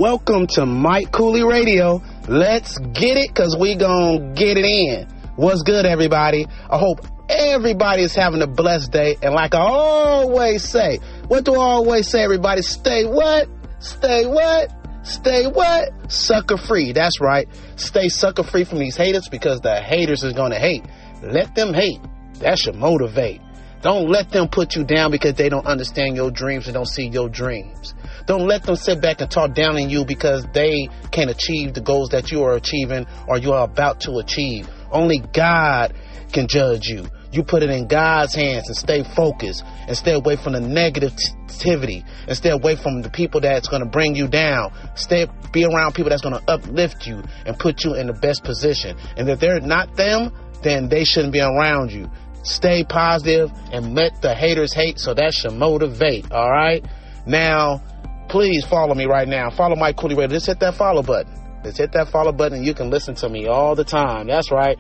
welcome to Mike Cooley Radio. Let's get it, because we gonna get it in. What's good, everybody? I hope everybody is having a blessed day. And like I always say, what do I always say, everybody? Stay what? Stay what? Stay what? Sucker free. That's right. Stay sucker free from these haters, because the haters is gonna hate. Let them hate. That should motivate. Don't let them put you down because they don't understand your dreams and don't see your dreams. Don't let them sit back and talk down on you because they can't achieve the goals that you are achieving or you are about to achieve. Only God can judge you. You put it in God's hands and stay focused and stay away from the negativity and stay away from the people that's going to bring you down. Be around people that's going to uplift you and put you in the best position. And if they're not them, then they shouldn't be around you. Stay positive and let the haters hate, so that should motivate, all right? Now, please follow me right now. Follow Mike Cooley Radio. Just hit that follow button. Just hit that follow button and you can listen to me all the time. That's right.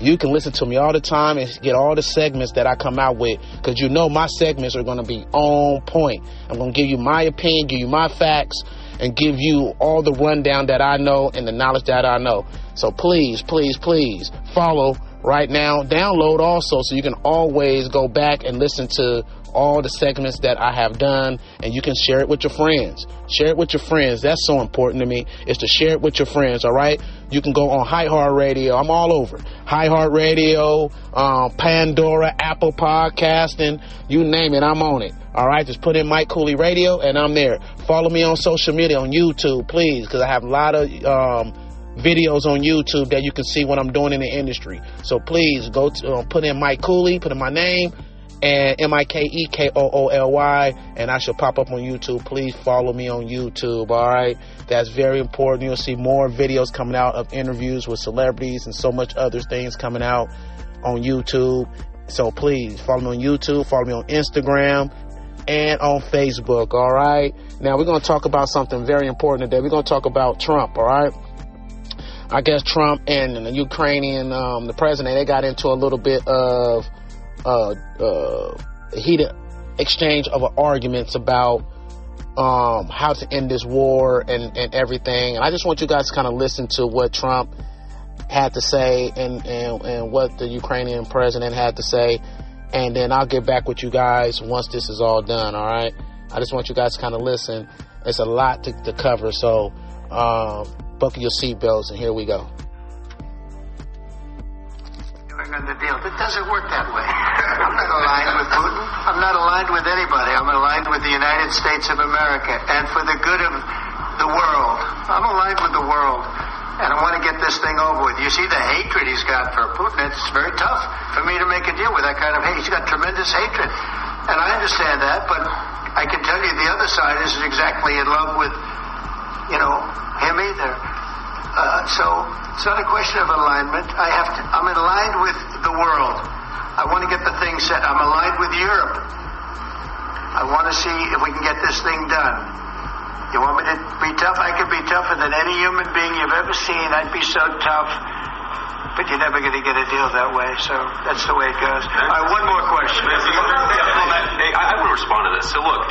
You can listen to me all the time and get all the segments that I come out with, because you know my segments are going to be on point. I'm going to give you my opinion, give you my facts, and give you all the rundown that I know and the knowledge that I know. So please, please, please follow right now. Download also so you can always go back and listen to all the segments that I have done, and you can share it with your friends. Share it with your friends. That's so important to me, is to share it with your friends, all right? You can go on iHeartRadio. I'm all over. iHeartRadio, Pandora, Apple Podcasting, you name it, I'm on it. All right, just put in Mike Cooley Radio, and I'm there. Follow me on social media, on YouTube, please, because I have a lot of videos on YouTube that you can see what I'm doing in the industry. So please go to put in Mike Cooley, put in my name, and MikeKooly, and I shall pop up on YouTube. Please follow me on YouTube, all right? That's very important. You'll see more videos coming out of interviews with celebrities and so much other things coming out on YouTube. So please follow me on YouTube, follow me on Instagram, and on Facebook, all right? Now we're going to talk about something very important today. We're going to talk about Trump, all right? I guess Trump and the Ukrainian, the president, they got into a little bit of heated exchange of arguments about how to end this war and everything. And I just want you guys to kind of listen to what Trump had to say and what the Ukrainian president had to say. And then I'll get back with you guys once this is all done, all right? I just want you guys to kind of listen. It's a lot to cover, so buckle your seatbelts, and here we go. On the deal. It doesn't work that way. I'm not aligned with Putin. I'm not aligned with anybody. I'm aligned with the United States of America and for the good of the world. I'm aligned with the world, and I want to get this thing over with. You see the hatred he's got for Putin. It's very tough for me to make a deal with that kind of hate. He's got tremendous hatred, and I understand that, but I can tell you the other side isn't exactly in love with, him either. So it's not a question of alignment. I'm aligned with the world. I want to get the thing set. I'm aligned with Europe. I want to see if we can get this thing done. You want me to be tough? I could be tougher than any human being you've ever seen. I'd be so tough. But you're never going to get a deal that way. So that's the way it goes. All right, one more question. I would respond to this. So look,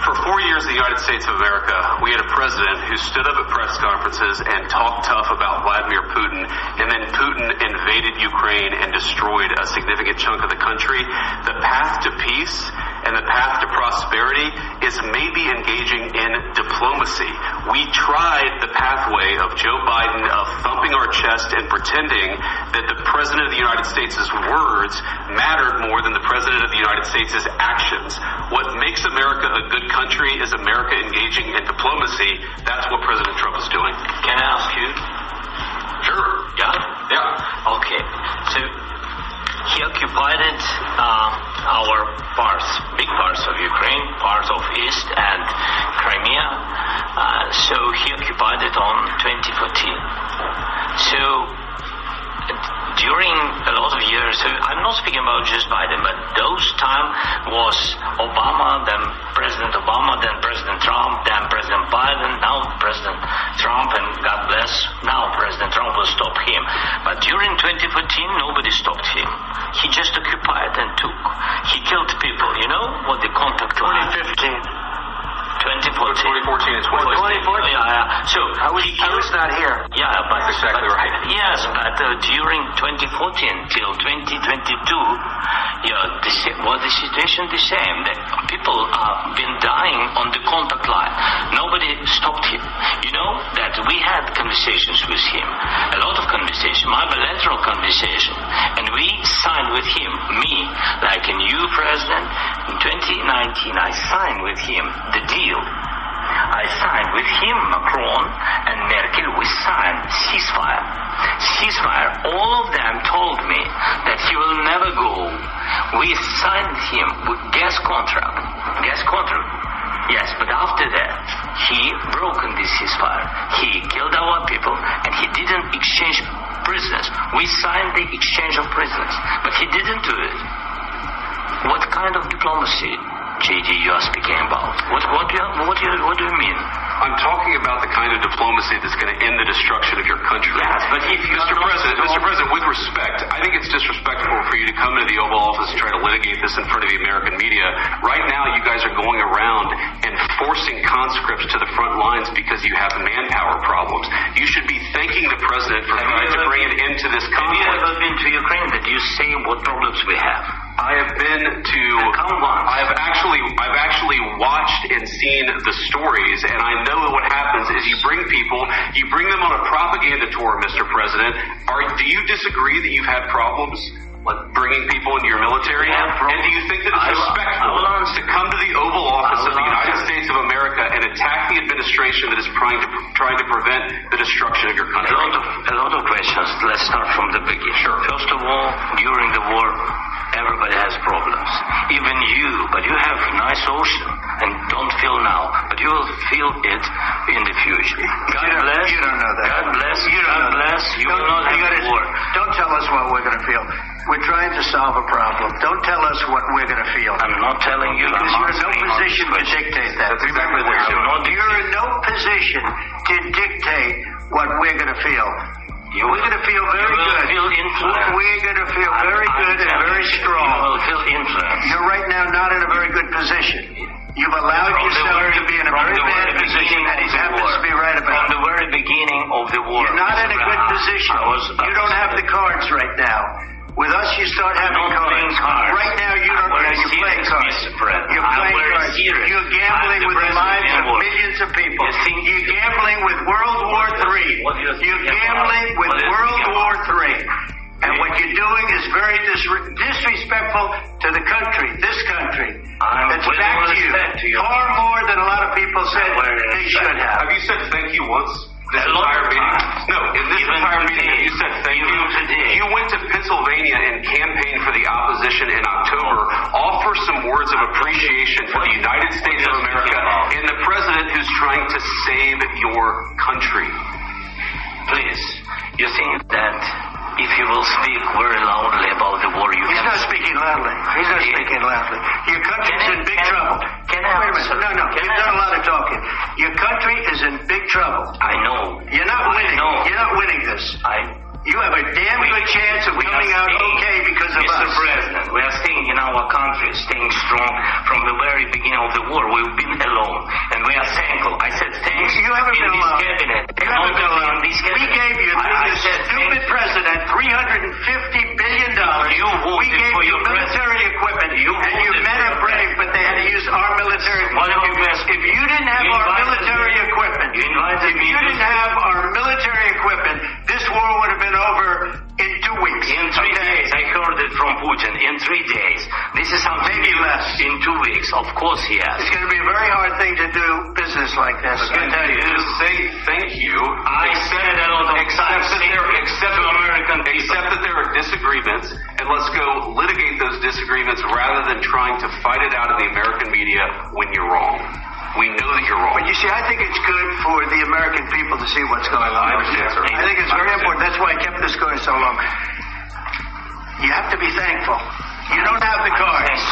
for 4 years in the United States of America, we had a president who stood up at press conferences and talked tough about Vladimir Putin, and then Putin invaded Ukraine and destroyed a significant chunk of the country. The path to peace and the path to prosperity is maybe engaging in diplomacy. We tried the pathway of Joe Biden of thumping our chest and pretending that the President of the United States' words mattered more than the President of the United States' actions. What makes America a good country is America engaging in diplomacy. That's what President Trump is doing. Can I ask you? Sure. Yeah? Okay. So he occupied our parts, big parts of Ukraine, parts of East and Crimea. So he occupied it on 2014. So during a lot of years, so I'm not speaking about just Biden, but those time was Obama, then President Obama, then President Trump, then President Biden, now President Trump, and God bless, now President Trump will stop him. But during 2014, nobody stopped him. He just occupied and took. He killed people, you know what the contact was? 2015. 2014 and 2016. Yeah. So I was not here. Yeah, but That's exactly right. Yes, but during 2014 till 2022, the situation the same. That people have been dying on the contact line. Nobody stopped him. You know that we had conversations with him, a lot of conversation, my bilateral conversation, and we signed with him, me, like a new president. In 2019, I signed with him the deal. I signed with him, Macron and Merkel, we signed ceasefire. All of them told me that he will never go. We signed him with gas contract. Yes, but after that, he broken this ceasefire. He killed our people and he didn't exchange prisoners. We signed the exchange of prisoners, but he didn't do it. What kind of diplomacy, JD, you are speaking about? What do you mean? I'm talking about the kind of diplomacy that's going to end the destruction of your country. Yes, but if you Mr. President, with respect, I think it's disrespectful for you to come into the Oval Office and try to litigate this in front of the American media. Right now, you guys are going around and forcing conscripts to the front lines because you have manpower problems. You should be thanking the President for trying to bring an end to this conflict. Have you ever been to Ukraine? That you say what problems we have? I have been to. I've actually watched and seen the stories, and I know what happens is you bring them on a propaganda tour, Mr. President. Do you disagree that you've had problems with bringing people into your military? And do you think that it's respectful to come to the Oval Office of the United States of America and attack the administration that is trying to prevent the destruction of your country? A lot of questions. Let's start from the beginning. Sure. First of all, during the war, everybody has problems. Even you, but you have nice ocean and don't feel now, but you will feel it in the future. God bless. You don't know that. God bless. God bless. You will not have war. Don't tell us what we're going to feel. We're trying to solve a problem. Don't tell us what we're going to feel. I'm not telling you. Because you're in no position to dictate that. Remember this. You're in no position to dictate what we're going to feel. We're going to feel very good. We're going to feel very good and very strong. You will feel influence. You're right now not in a very good position. You've allowed yourself to be in a very bad position, and he happens to be right about it. From the very beginning of the war. You're not in a good position. You don't have the cards right now. With us, you start having cards. Right now, you don't. You're playing cards. You're playing cards. You're gambling with the lives of millions of people. You're gambling with World War III. You're gambling with World War III. And what you're doing is very disrespectful to the country, this country. It's back to you. Far more than a lot of people said they should have. Have you said thank you once? This entire meeting? No, in this entire meeting, you said thank you. You went to Pennsylvania and campaigned for the opposition in October. Offer some words of appreciation for the United States of America and the president who's trying to save your country. Please, you think that if you will speak very loudly about the war, He's not speaking loudly. He's not speaking loudly. Your country's in big trouble. Wait a minute. No. You've done a lot of talking. Your country is in big trouble. I know. You're not winning. You're not winning this. You have a damn good chance of coming out okay because of us. Mr. President, we are staying in our country, staying strong from the very beginning of the war. We've been alone, and we are thankful. I said thanks. You haven't been alone. Cabinet. You haven't been alone. We gave you, through this stupid president, $350 billion. We gave you military equipment, and your men are brave, but they had to use our military equipment. If you didn't have our military equipment, this war would have been over in 2 weeks. In 3 days. I heard it from Putin. In 3 days. This is something maybe less. In 2 weeks. Of course he has. It's going to be a very hard thing to do business like this. I tell you, to say thank you. I said a lot of except that there are disagreements, and let's go litigate those disagreements rather than trying to fight it out in the American media when you're wrong. We know that you're wrong. But you see, I think it's good for the American people to see what's going on. I understand, sir. I think it's very important. That's why I kept this going so long. You have to be thankful. You don't have the cards.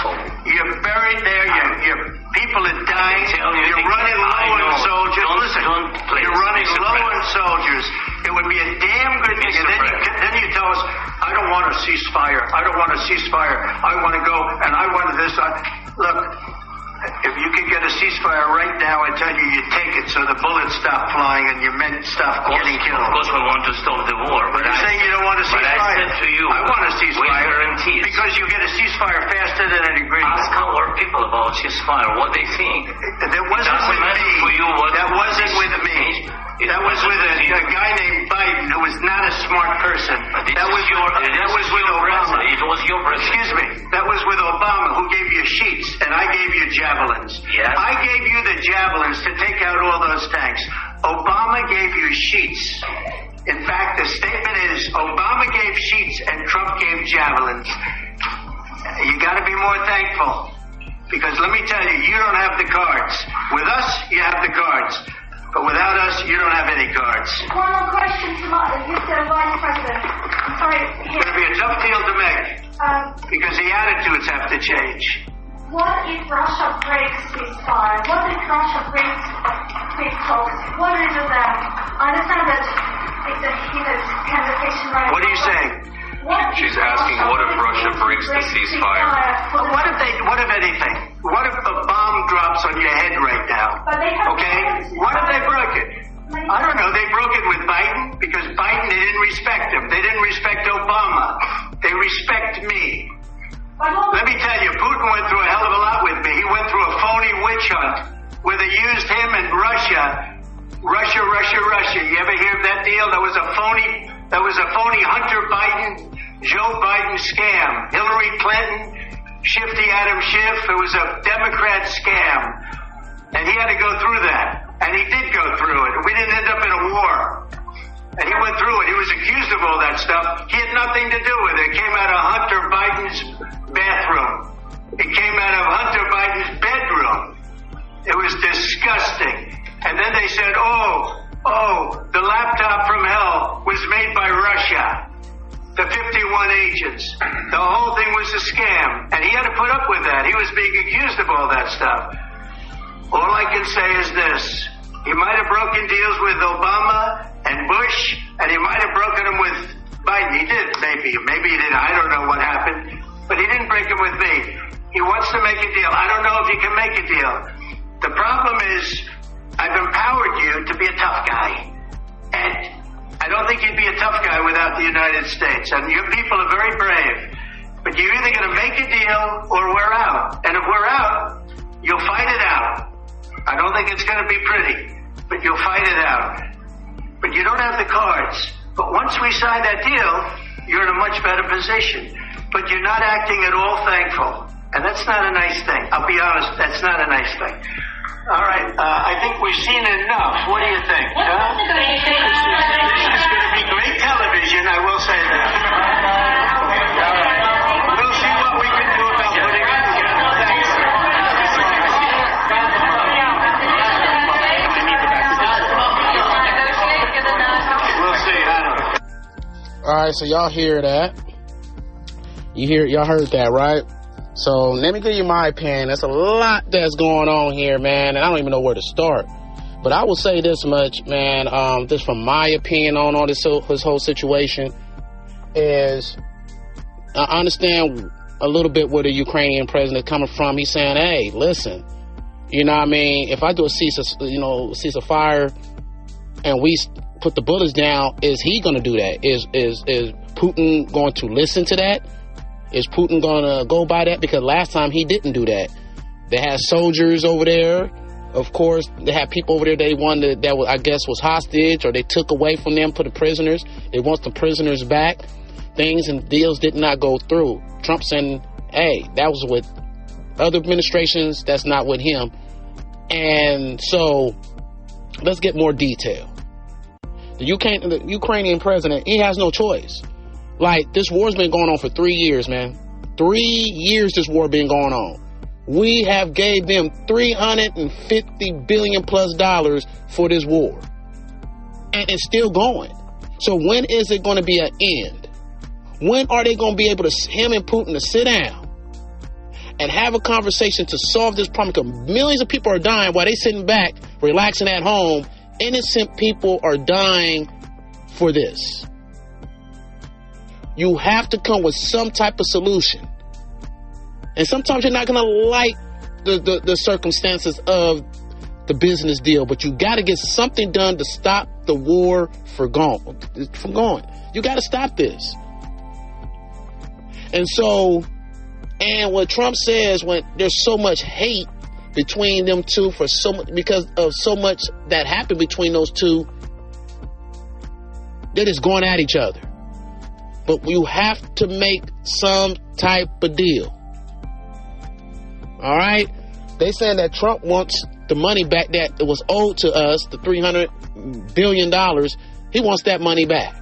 You're buried there. Your people are dying. You're running low on soldiers. Listen, you're running low on soldiers. It would be a damn good thing. And then you tell us, I don't want a ceasefire. I want to go, and I want this. Look, if you can get get a ceasefire right now, I tell you, you take it so the bullets stop flying and your men stop getting killed. Of course, we want to stop the war. But you're saying you don't want a ceasefire. But I said to you, I want a ceasefire. with guarantees. Because you get a ceasefire faster than an agreement. Ask our people about ceasefire, what they think. That wasn't with me. That wasn't with me. That was with a guy named Biden who was not a smart person. That was with Obama. It was your president. Excuse me. That was with Obama, who gave you sheets, and I gave you javelins. Yes. I gave you the javelins to take out all those tanks. Obama gave you sheets. In fact, the statement is Obama gave sheets and Trump gave javelins. You got to be more thankful. Because let me tell you, you don't have the cards. With us, you have the cards. But without us, you don't have any cards. One more question to Mr. Vice President. I'm sorry. It's going to be a tough deal to make. Because the attitudes have to change. What if Russia breaks ceasefire? What if Russia breaks peace talks? What do you do then? I understand that it's a heated conversation right now. What are you saying? She's asking, what if Russia breaks the ceasefire? What if anything? What if a bomb drops on your head right now? Okay? What if they broke it? I don't know. They broke it with Biden because Biden, they didn't respect him. They didn't respect Obama. They respect me. Let me tell you, Putin went through a hell of a lot with me. He went through a phony witch hunt where they used him and Russia. You ever hear of that deal? That was a phony Hunter Biden, Joe Biden scam. Hillary Clinton, Shifty Adam Schiff. It was a Democrat scam. And he had to go through that. And he did go through it. We didn't end up in a war. And he went through it. He was accused of all that stuff. He had nothing to do with it. It came out of Hunter Biden's bathroom. It came out of Hunter Biden's bedroom. It was disgusting. And then they said, the laptop from hell was made by Russia. The 51 agents. The whole thing was a scam. And he had to put up with that. He was being accused of all that stuff. All I can say is this. He might have broken deals with Obama and Bush, and he might have broken them with Biden. He did, maybe. Maybe he didn't. I don't know what happened. But he didn't break them with me. He wants to make a deal. I don't know if he can make a deal. The problem is, I've empowered you to be a tough guy. And I don't think you'd be a tough guy without the United States. And your people are very brave. But you're either going to make a deal or we're out. And if we're out, you'll fight it out. I don't think it's going to be pretty, but you'll fight it out. But you don't have the cards. But once we sign that deal, you're in a much better position. But you're not acting at all thankful. And that's not a nice thing. I'll be honest, that's not a nice thing. All right, I think we've seen enough. What do you think? Huh? This is going to be great television, I will say that. We'll see what we can do about putting it together. Thanks. We'll see. All right, so y'all hear that? Y'all heard that, right? So let me give you my opinion. There's a lot that's going on here, man, and I don't even know where to start. But I will say this much, man, just from my opinion on all this whole situation is I understand a little bit where the Ukrainian president is coming from. He's saying, hey, listen, you know what I mean? If I do a ceasefire and we put the bullets down, is he going to do that? Is Putin going to listen to that? Is Putin going to go by that? Because last time he didn't do that. They had soldiers over there. Of course, they had people over there they wanted that I guess was hostage, or they took away from them, put the prisoners. They want the prisoners back. Things and deals did not go through. Trump saying, hey, that was with other administrations. That's not with him. And so let's get more detail. The Ukrainian president, he has no choice. Like, this war's been going on for 3 years, man. 3 years this war been going on. We have gave them $350 billion plus for this war. And it's still going. So when is it going to be an end? When are they going to be able to, him and Putin, to sit down and have a conversation to solve this problem? Because millions of people are dying while they sitting back, relaxing at home. Innocent people are dying for this. You have to come with some type of solution. And sometimes you're not going to like the circumstances of the business deal, but you got to get something done to stop the war from going. You got to stop this. And so, and what Trump says, when there's so much hate between them two because of so much that happened between those two, they're just going at each other. But you have to make some type of deal. All right? They saying that Trump wants the money back that it was owed to us, the $300 billion. He wants that money back.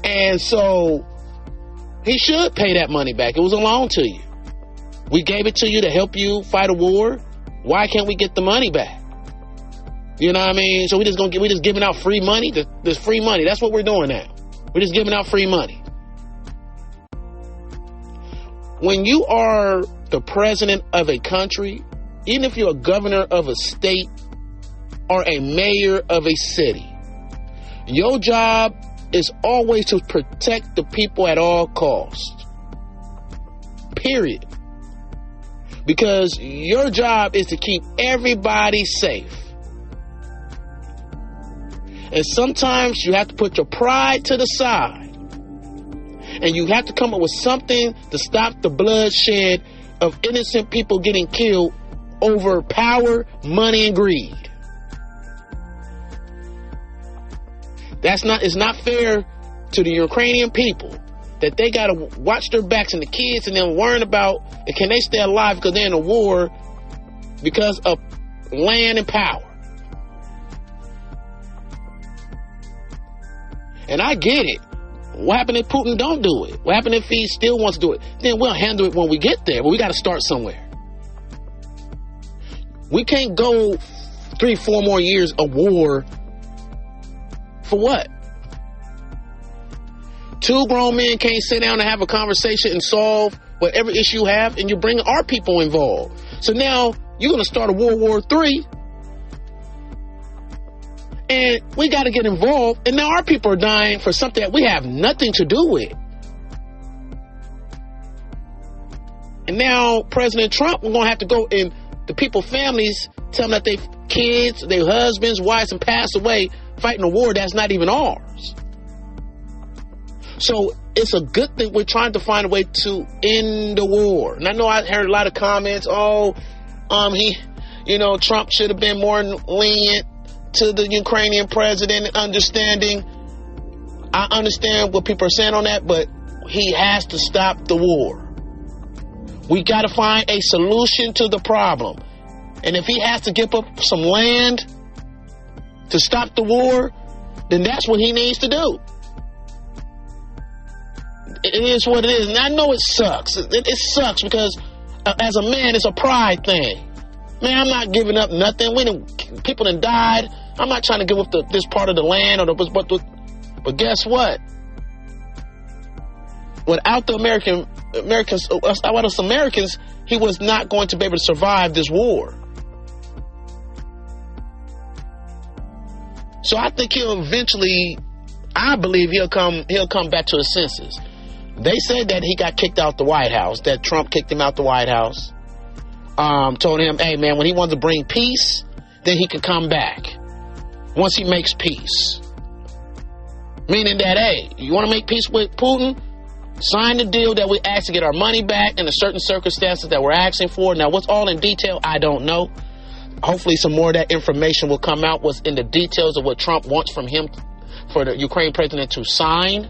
And so he should pay that money back. It was a loan to you. We gave it to you to help you fight a war. Why can't we get the money back? You know what I mean? So we just giving out free money. There's free money. That's what we're doing now. We're just giving out free money. When you are the president of a country, even if you're a governor of a state or a mayor of a city, your job is always to protect the people at all costs. Period. Because your job is to keep everybody safe. And sometimes you have to put your pride to the side. And you have to come up with something to stop the bloodshed of innocent people getting killed over power, money, and greed. It's not fair to the Ukrainian people that they got to watch their backs and the kids and then worrying about can they stay alive because they're in a war because of land and power. And I get it. What happened if Putin don't do it? What happened if he still wants to do it? Then we'll handle it when we get there. But we got to start somewhere. We can't go 3-4 more years of war. For what? 2 grown men can't sit down and have a conversation and solve whatever issue you have, and you're bringing our people involved. So now you're going to start a World War III. And we got to get involved. And now our people are dying for something that we have nothing to do with. And now President Trump, we're going to have to go and the people's families tell them that their kids, their husbands, wives, and passed away fighting a war that's not even ours. So it's a good thing we're trying to find a way to end the war. And I know I heard a lot of comments. Trump should have been more lenient to the Ukrainian president and understanding. I understand what people are saying on that, but he has to stop the war. We got to find a solution to the problem. And if he has to give up some land to stop the war, then that's what he needs to do. It is what it is. And I know it sucks. It sucks because as a man, it's a pride thing. Man, I'm not giving up nothing. People done died. I'm not trying to give up this part of the land but guess what? Without the Americans, without us Americans, he was not going to be able to survive this war. So I think I believe he'll come back to his senses. They said that he got kicked out the White House, that Trump kicked him out the White House. Told him, hey man, when he wants to bring peace, then he can come back. Once he makes peace. Meaning that, hey, you want to make peace with Putin? Sign the deal that we asked to get our money back in the certain circumstances that we're asking for. Now, what's all in detail, I don't know. Hopefully some more of that information will come out, what's in the details of what Trump wants from him for the Ukraine president to sign.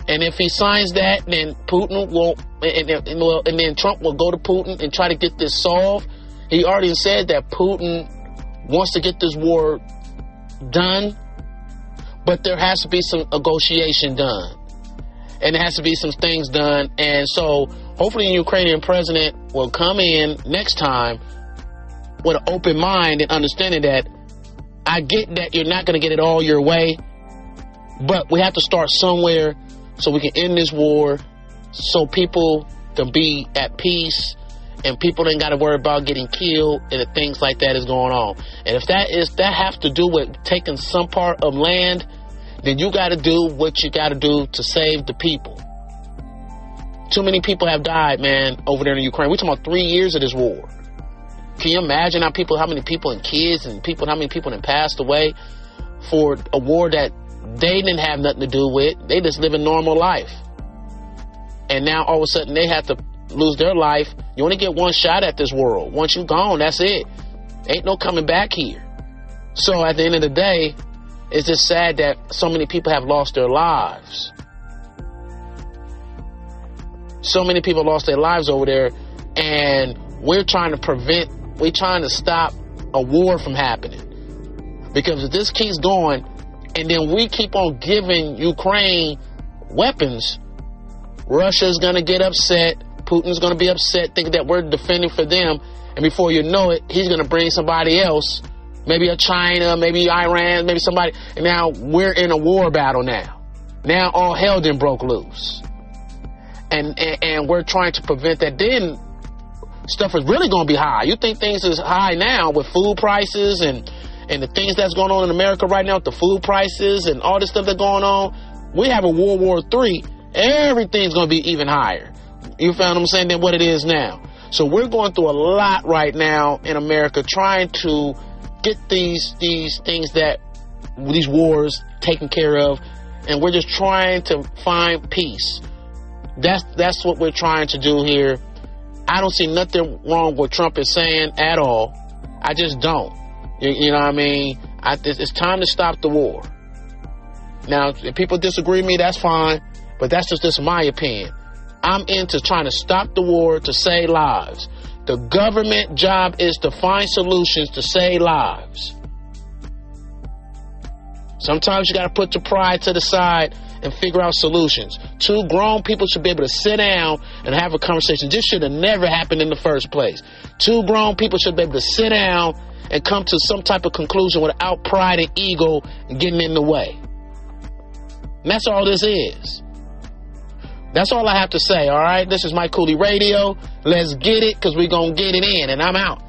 And if he signs that, then Putin will, and then Trump will go to Putin and try to get this solved. He already said that Putin wants to get this war done, but there has to be some negotiation done. And there has to be some things done. And so hopefully the Ukrainian president will come in next time with an open mind and understanding that I get that you're not going to get it all your way, but we have to start somewhere so we can end this war, so people can be at peace and people ain't got to worry about getting killed and the things like that is going on. And if that have to do with taking some part of land, then you got to do what you got to do to save the people. Too many people have died, man, over there in Ukraine. We're talking about 3 years of this war. Can you imagine how many people and kids and how many people have passed away for a war that they didn't have nothing to do with? They just live a normal life. And now all of a sudden they have to lose their life. You only get one shot at this world. Once you're gone, that's it. Ain't no coming back here. So at the end of the day, it's just sad that so many people have lost their lives. So many people lost their lives over there, and we're trying to stop a war from happening. Because if this keeps going, and then we keep on giving Ukraine weapons, Russia's going to get upset. Putin's going to be upset, thinking that we're defending for them. And before you know it, he's going to bring somebody else, maybe a China, maybe Iran, maybe somebody. And now we're in a war battle now. Now all hell then broke loose. And we're trying to prevent that. Then stuff is really going to be high. You think things is high now with food prices and the things that's going on in America right now with the food prices and all this stuff that's going on. We have a World War III. Everything's going to be even higher. You found what I'm saying, than what it is now. So we're going through a lot right now in America trying to get these things these wars taken care of. And we're just trying to find peace. That's what we're trying to do here. I don't see nothing wrong with what Trump is saying at all. I just don't. You know what I mean? It's time to stop the war. Now, if people disagree with me, that's fine. But that's just my opinion. I'm into trying to stop the war to save lives. The government job is to find solutions to save lives. Sometimes you got to put your pride to the side and figure out solutions. Two grown people should be able to sit down and have a conversation. This should have never happened in the first place. Two grown people should be able to sit down and come to some type of conclusion without pride and ego getting in the way. And that's all this is. That's all I have to say, all right? This is Mike Cooley Radio. Let's get it, because we're going to get it in, and I'm out.